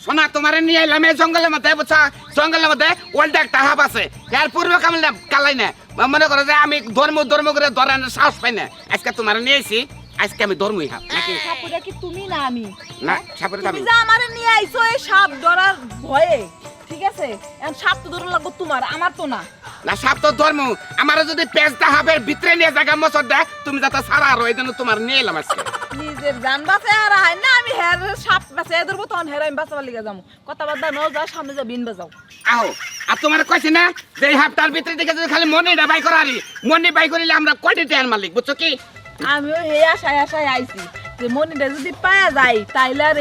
শোনা তোমারে নিয়ে এলাম এই জঙ্গলের মধ্যে বুঝছো জঙ্গলের মধ্যে ওল্টা একটা হাফ আছে এর পূর্বে কালাই না মনে করো যে আমি ধর্ম করে ধরানোর সাহস পাই না আজকে তোমারে নিয়ে এসি আজকে আমি ধর্মই হাফ নাকি সাপুরা কি তুমি না আমি না সাপুরে তুমি যা আমারে নিয়ে আইছো এই সাপ ধরার ভয়ে ঠিক আছে এখন সাপ তো ধরে লাগবো তোমার আমার তো না না সাপ তো ধর্ম আমার যদি পেঁচটা হাফের ভিতরে নিয়ে জায়গা মশর দেয় তুমি যাতে সারা আরো এই জন্য তোমার নিয়ে এলাম আজকে নিজের জান বাঁচে আর হয় না আমি হের সাপ বাঁচে এদের তখন হের আমি বাঁচাবার লিগে যাবো কথা বার্তা ন যা সামনে যা বিন বাজাও আও আর তোমার কইছি না যে এই হাফটার ভিতরে দেখে যদি খালি মনিটা বাই করারি মনি বাই করিলে আমরা কোটি টাকার মালিক বুঝছো কি আমিও হে আশায় আইছি যে মনিটা যদি পাওয়া যায় তাইলে আর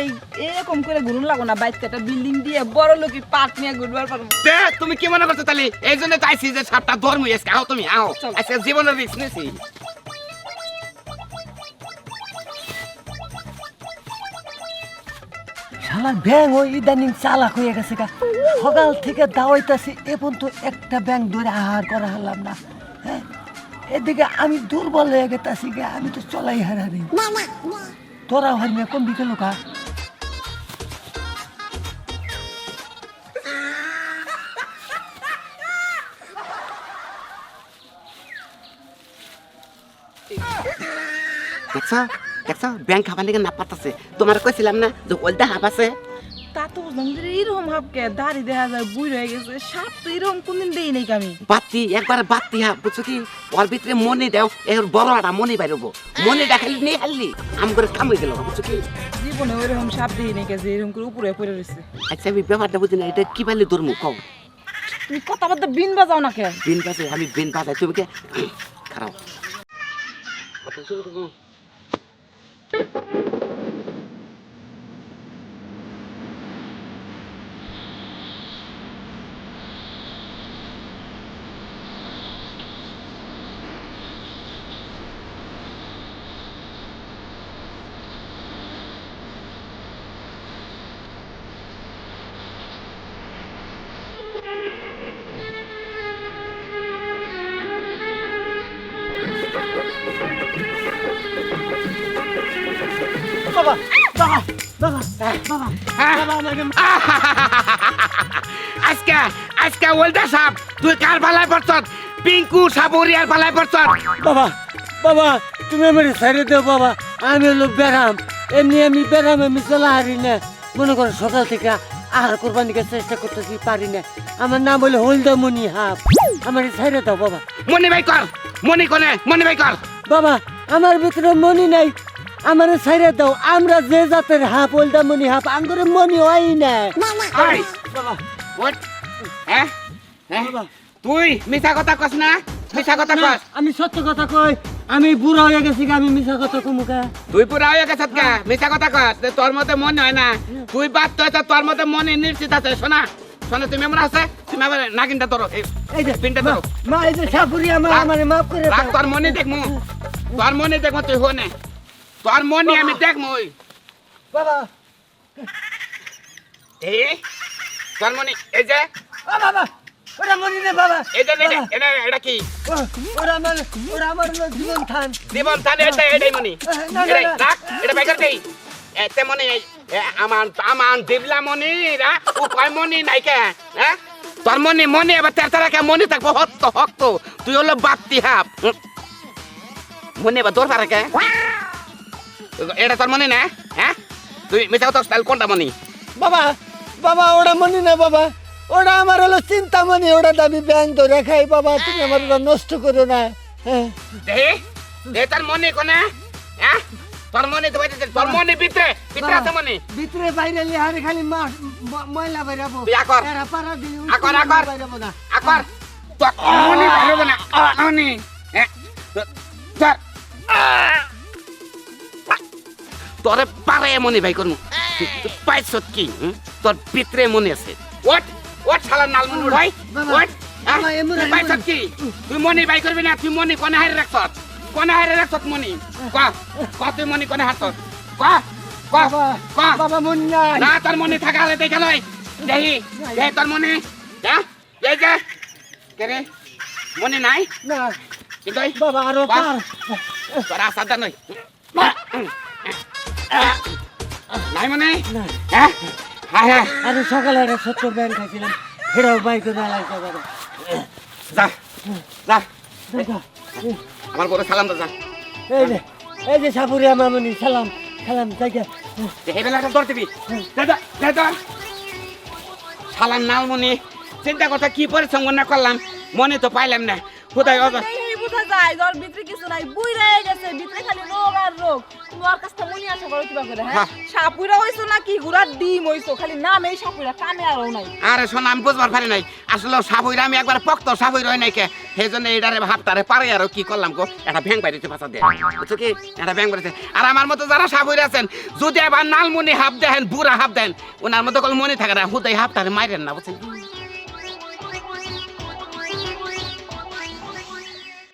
এরকম করে ঘুরুন লাগো না বাইক একটা বিল্ডিং দিয়ে বড় লোকি পার্ক নিয়ে ঘুরবার পারবো তুমি কি মনে করছো তাহলে এই জন্য তো আইসি যে সাপটা ধর্মই আজকে আও তুমি আও আজকে জীবনের রিস্ক নিছি শালা ব্যাং ওই ইদানিং চালাক হয়ে গেছে গা সকাল থেকে দাওয়াইতাছি এখন তো একটা ব্যাং ধরে আহার করা হলাম না হ্যাঁ এদিকে আমি দুর্বল হয়ে গেতাছি গা আমি তো চলাই হারারি তোরা হারিয়ে কোন দিকে লোকা দেখছো ব্যাংক খাবার দিকে না পাতাছে তোমার কইছিলাম না যে ওলটা হাফ আছে তা তো বুঝলাম যে এরকম ভাবকে দাড়ি দেখা যায় বুড়ি হয়ে গেছে সাপ তো এরকম কোনদিন দেই নাই আমি বাতি একবার বাতি হাফ বুঝছো কি ওর ভিতরে মনি দেও এর বড় একটা মনি বাইরবো মনি দেখালি নিয়ে হারলি আম করে কাম হয়ে গেল বুঝছো কি জীবনে ওইরকম সাপ দেই নাই গেছে এরকম করে উপরে পড়ে রয়েছে আচ্ছা আমি ব্যাপারটা বুঝি না এটা কি পাইলে ধর্ম কও তুমি কথা বার্তা বিন বাজাও না কে বিন বাজে আমি বিন বাজাই তুমি কে খারাপ বাবা বাবা বাবা বাবা বাবা আমাকে আজকে আজকে ওলটা সাপ তুই কার পালায় পড়ছ পিঙ্কু সাপুরিয়ার পালায় পড়ছ বাবা বাবা তুমি আমার ছেড়ে দাও বাবা আমি হলো ব্যারাম এমনি আমি ব্যারাম আমি চলা হারি না মনে করো সকাল থেকে আহার করবার দিকে চেষ্টা করতেছি পারি না আমার নাম হলো হলদামণি হাফ আমার ছেড়ে দাও বাবা মনি ভাই কর মনি কোনে মনি ভাই কর বাবা আমার ভিতরে মনি নাই আমার ছেড়ে দাও আমরা যে জাতের হাফ হলদামণি হাফ আঙ্গুরে মনি হয় না আই বাবা ওট হ্যাঁ হ্যাঁ বাবা তুই মিছা কথা কস না মিছা কথা কস আমি সত্য কথা কই আমি বুড়া হয়ে গেছি আমি মিছা কথা কমুকা তুই পুরা হয়ে গেছত কা মিছা কথা কস যে তোর মধ্যে মন হয় না তুই বাদ তো তোর মধ্যে মনে নিশ্চিত আছে শোনা শোনা তুমি এমন আছে তুমি আমার নাগিনটা ধরো এই যে পিনটা ধরো মা এই যে সাপুরি আমার আমারে maaf করে রাখ দাও তোর মনে দেখমু তোর মনে দেখমু তুই হনে তোর মনে আমি দেখমু বাবা এই তোর মনে এই যে ও বাবা ওরা মনি রে বাবা এই যে এটা কি ওরা আমার হলো জীবন থান জীবন থানে এটাই মনে না, না, এটাই না। রাখ এটা বাইকার দেই এতে মনে আমার দিবলা মনে রা ও কয় মনে নাই কে হ্যাঁ তোর মনে এবার তেরতারা কে মনে থাকবো হক্ত তুই হলো বাপ্তি হাপ মনে এবার দৌড় পারে কে এটা তোর মনে না হ্যাঁ তুই মিশাও তোর স্টাইল কোনটা মনে বাবা বাবা ওরা মনি না বাবা ওরা আমার হলো চিন্তামণি ওরা দাবি ব্যাংক ধরে খাই বাবা তুমি আমার ওরা নষ্ট করো না হ্যাঁ দে তোর মনে কোনে হ্যাঁ তোর মনে তো তোর মনে ভিতরে আছে মনে ভিতরে বাইরে লিহারে খালি ময়লা বাইরাবো তুই আকর। এরা পারা দিলে আকর, আকর। বাইরাবো না আকর তোর মনে ভালো না মনে হ্যাঁ তোর তোরে পারে মনে ভাই করমু পাইছ কি তোর ভিতরে মনে আছে ওট শালা নাল মনে ভাই ওট বাবা, এমন পাইছ কি তুই মনে ভাই করবি না তুই মনে কোনে হারে রাখছ কোনে হারে রাখছ মনে ক তুই মনে কোনে হারছ ক বাবা ক বাবা মন নাই না তোর মনে থাকালে দেখে লই দেহি দেহি তোর মনে হ্যাঁ এই যে কে রে মনে নাই না কিন্তু বাবা আরো পার তোর আসাদা নই নাই মনে না। হ্যাঁ হ্যাঁ হ্যাঁ আরে সকালে একটা ছোট্ট ব্যাং খাইছিলাম সেটাও বাইকে দাঁড়াইতে পারে যা যা দেখো, আমার বড় সালাম দা যা এই যে সাপুরিয়া মামনি সালাম সালাম জায়গা এই বেলাটা ধর দিবি দাদা দাদা সালাম নালমনি চিন্তা কথা কি পরিশ্রম না করলাম মনে তো পাইলাম না কোথায় এই বুঝা যায় জ্বর ভিতরে কিছু নাই বুইরা গেছে ভিতরে খালি রোগ আর রোগ তুমি ওর কাছ থেকে মনি আশা করো কিবা করে হ্যাঁ হ্যাঁ। সাপুরা হইছো নাকি ঘোড়ার ডিম হইছো খালি নামেই সাপুরা কামে আরও নাই আরে শোন আমি বুঝবার পারি নাই আসলে সাবইরা আমি একবার পক্ত সাবই রই নাই কে সেই জন্য এইটারে ভাবতারে পারে আর কি করলাম গো একটা ভ্যাং বাইরেছে ভাষা দিয়ে বুঝছো কি একটা ভ্যাং বাইরেছে আর আমার মতো যারা সাবই আছেন যদি আবার নালমনি হাফ দেন বুড়া হাফ দেন ওনার মতো কল মনে থাকে না হুদাই হাফটারে মাইরেন না বুঝছেন